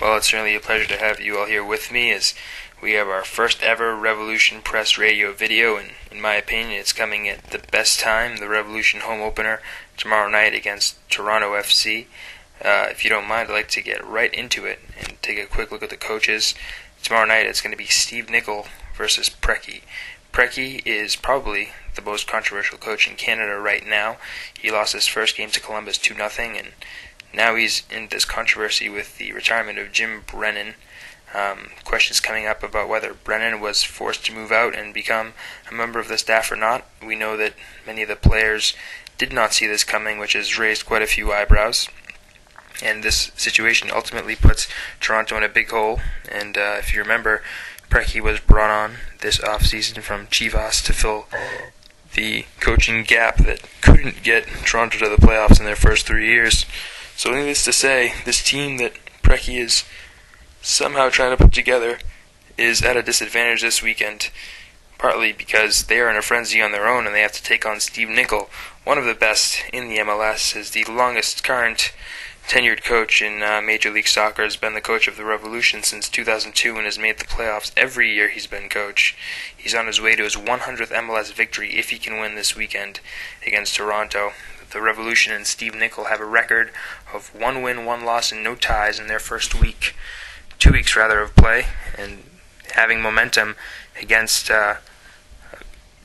Well, it's certainly a pleasure to have you all here with me as we have our first ever Revolution Press Radio video, and in my opinion, it's coming at the best time, the Revolution home opener tomorrow night against Toronto FC. If you don't mind, I'd like to get right into it and take a quick look at the coaches. Tomorrow night, it's going to be Steve Nicol versus Preki. Preki is probably the most controversial coach in Canada right now. He lost his first game to Columbus 2-0, and now he's in this controversy with the retirement of Jim Brennan. Questions coming up about whether Brennan was forced to move out and become a member of the staff or not. We know that many of the players did not see this coming, which has raised quite a few eyebrows. And this situation ultimately puts Toronto in a big hole. And if you remember, Preki was brought on this offseason from Chivas to fill the coaching gap that couldn't get Toronto to the playoffs in their first 3 years. So needless to say, this team that Preki is somehow trying to put together is at a disadvantage this weekend, partly because they are in a frenzy on their own and they have to take on Steve Nicol, one of the best in the MLS, is the longest current tenured coach in Major League Soccer, has been the coach of the Revolution since 2002 and has made the playoffs every year he's been coach. He's on his way to his 100th MLS victory if he can win this weekend against Toronto. The Revolution and Steve Nicol have a record of 1 win, 1 loss, and no ties in their first 2 weeks of play, and having momentum against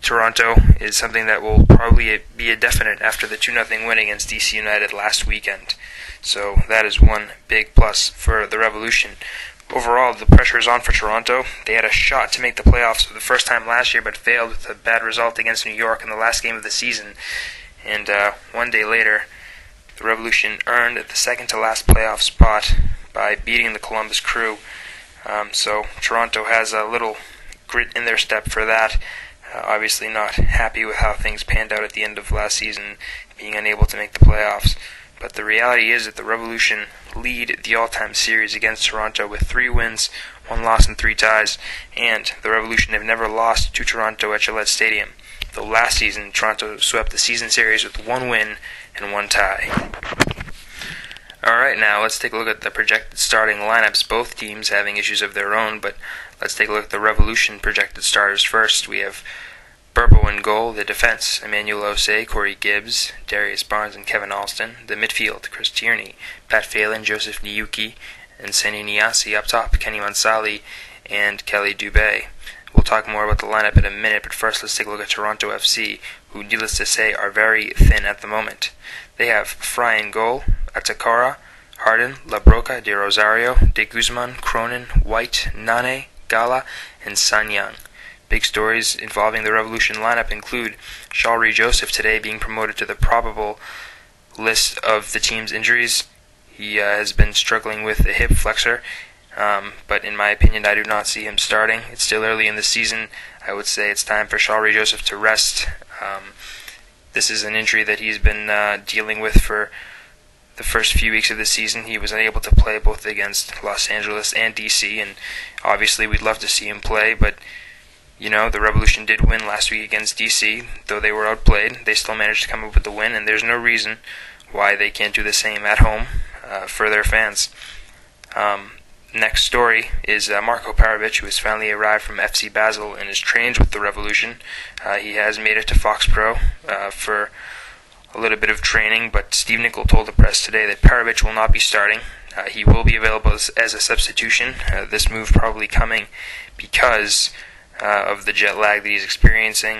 Toronto is something that will probably be a definite after the 2-0 win against DC United last weekend. So that is one big plus for the Revolution. Overall, the pressure is on for Toronto. They had a shot to make the playoffs for the first time last year, but failed with a bad result against New York in the last game of the season. And one day later, the Revolution earned the second-to-last playoff spot by beating the Columbus Crew. So Toronto has a little grit in their step for that. Obviously not happy with how things panned out at the end of last season, being unable to make the playoffs. But the reality is that the Revolution lead the all-time series against Toronto with 3 wins, 1 loss, and 3 ties. And the Revolution have never lost to Toronto at Gillette Stadium. Though last season, Toronto swept the season series with 1 win and 1 tie. Alright, now let's take a look at the projected starting lineups. Both teams having issues of their own, but let's take a look at the Revolution projected starters first. We have Burbo in goal, the defense, Emmanuel Osei, Corey Gibbs, Darius Barnes, and Kevin Alston. The midfield, Chris Tierney, Pat Phelan, Joseph Niyuki, and Seni Niasi. Up top, Kenny Mansali and Kelly Dubé. We'll talk more about the lineup in a minute, but first let's take a look at Toronto FC, who, needless to say, are very thin at the moment. They have Fry in goal, Atakara, Harden, La Broca, De Rosario, De Guzman, Cronin, White, Nane, Gala, and Sanyang. Big stories involving the Revolution lineup include Shalry Joseph today being promoted to the probable list of the team's injuries. He has been struggling with a hip flexor, but in my opinion, I do not see him starting. It's still early in the season. I would say it's time for Shalry Joseph to rest. This is an injury that he's been dealing with for the first few weeks of the season. He was unable to play both against Los Angeles and DC, and obviously we'd love to see him play, but you know, the Revolution did win last week against DC. Though they were outplayed, they still managed to come up with the win, and there's no reason why they can't do the same at home for their fans. Next story is Marko Paravic, who has finally arrived from FC Basel and is trained with the Revolution. He has made it to Fox Pro for a little bit of training, but Steve Nicol told the press today that Paravic will not be starting. He will be available as a substitution. This move probably coming because of the jet lag that he's experiencing.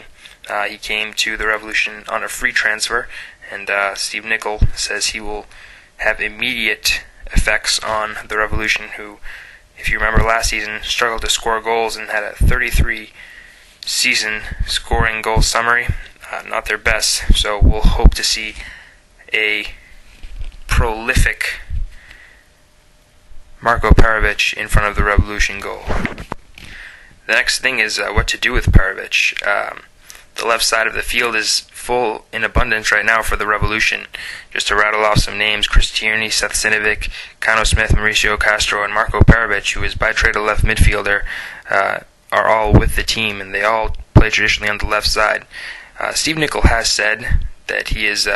He came to the Revolution on a free transfer, and Steve Nicol says he will have immediate effects on the Revolution, who, if you remember last season, struggled to score goals and had a 33 season scoring goal summary. Not their best, so we'll hope to see a prolific Marko Paravic in front of the Revolution goal. The next thing is what to do with Paravic. The left side of the field is full in abundance right now for the Revolution. Just to rattle off some names, Chris Tierney, Seth Sinovic, Kano Smith, Mauricio Castro, and Marko Paravic, who is by trade a left midfielder, are all with the team, and they all play traditionally on the left side. Steve Nicol has said that he is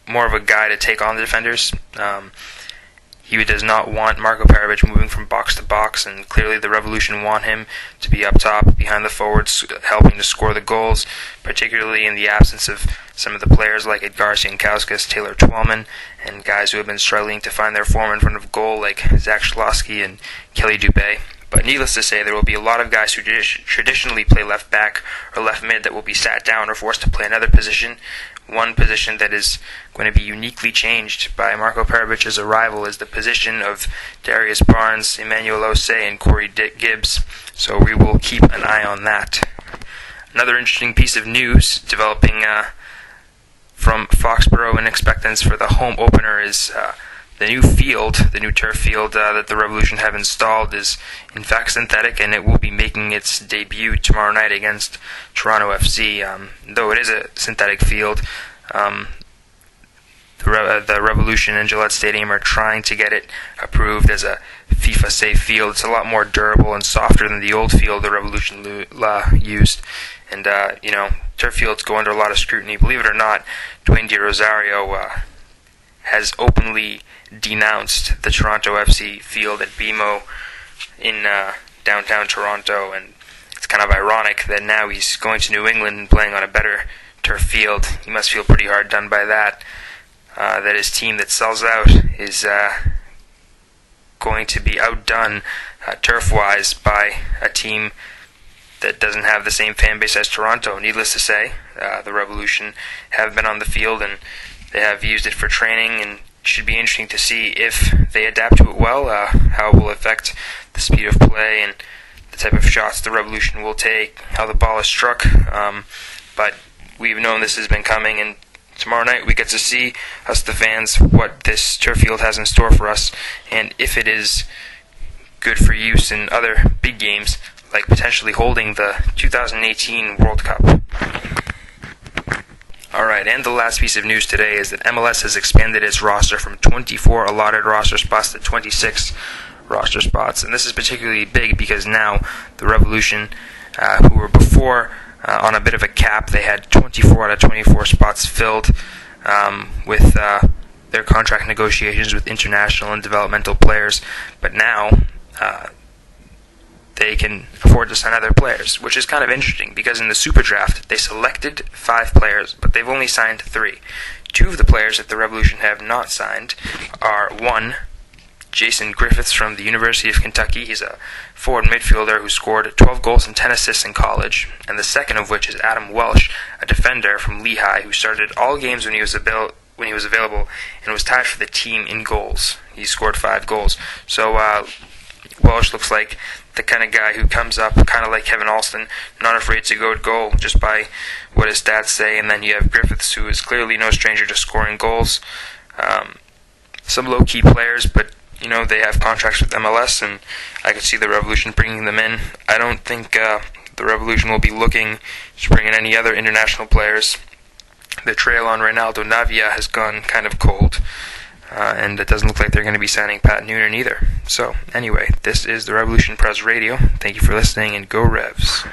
more of a guy to take on the defenders. he does not want Marko Perovic moving from box to box, and clearly the Revolution want him to be up top, behind the forwards, helping to score the goals, particularly in the absence of some of the players like Edgars Jankauskas, Taylor Twellman, and guys who have been struggling to find their form in front of goal like Zach Schlosky and Kelly Dubé. But needless to say, there will be a lot of guys who traditionally play left back or left mid that will be sat down or forced to play another position. One position that is going to be uniquely changed by Marko Perovic's arrival is the position of Darius Barnes, Emmanuel Osei, and Corey Gibbs. So we will keep an eye on that. Another interesting piece of news developing from Foxborough in expectance for the home opener is the new field, the new turf field that the Revolution have installed is in fact synthetic, and it will be making its debut tomorrow night against Toronto FC. Though it is a synthetic field, the Revolution and Gillette Stadium are trying to get it approved as a FIFA-safe field. It's a lot more durable and softer than the old field the Revolution used. And, turf fields go under a lot of scrutiny. Believe it or not, Dwayne De Rosario has openly denounced the Toronto FC field at BMO in downtown Toronto, and it's kind of ironic that now he's going to New England and playing on a better turf field. He must feel pretty hard done by that. That his team that sells out is going to be outdone turf-wise by a team that doesn't have the same fan base as Toronto. Needless to say, the Revolution have been on the field and they have used it for training, and it should be interesting to see if they adapt to it well, how it will affect the speed of play and the type of shots the Revolution will take, how the ball is struck. But we've known this has been coming, and tomorrow night we get to see, us the fans, what this turf field has in store for us, and if it is good for use in other big games, like potentially holding the 2018 World Cup. Alright, and the last piece of news today is that MLS has expanded its roster from 24 allotted roster spots to 26 roster spots. And this is particularly big because now the Revolution, who were before on a bit of a cap, they had 24 out of 24 spots filled with their contract negotiations with international and developmental players. But now they can afford to sign other players, which is kind of interesting because in the Super Draft, they selected 5 players, but they've only signed 3. 2 of the players that the Revolution have not signed are, 1, Jason Griffiths from the University of Kentucky. He's a forward midfielder who scored 12 goals and 10 assists in college, and the second of which is Adam Welsh, a defender from Lehigh who started all games when he was available and was tied for the team in goals. He scored 5 goals. So Welsh looks like the kind of guy who comes up kind of like Kevin Alston, not afraid to go to goal just by what his stats say. And then you have Griffiths, who is clearly no stranger to scoring goals. Some low-key players, but they have contracts with MLS, and I could see the Revolution bringing them in. I don't think the Revolution will be looking to bring in any other international players. The trail on Reynaldo Navia has gone kind of cold. And it doesn't look like they're going to be signing Pat Noonan either. So, anyway, this is the Revolution Press Radio. Thank you for listening, and go Revs.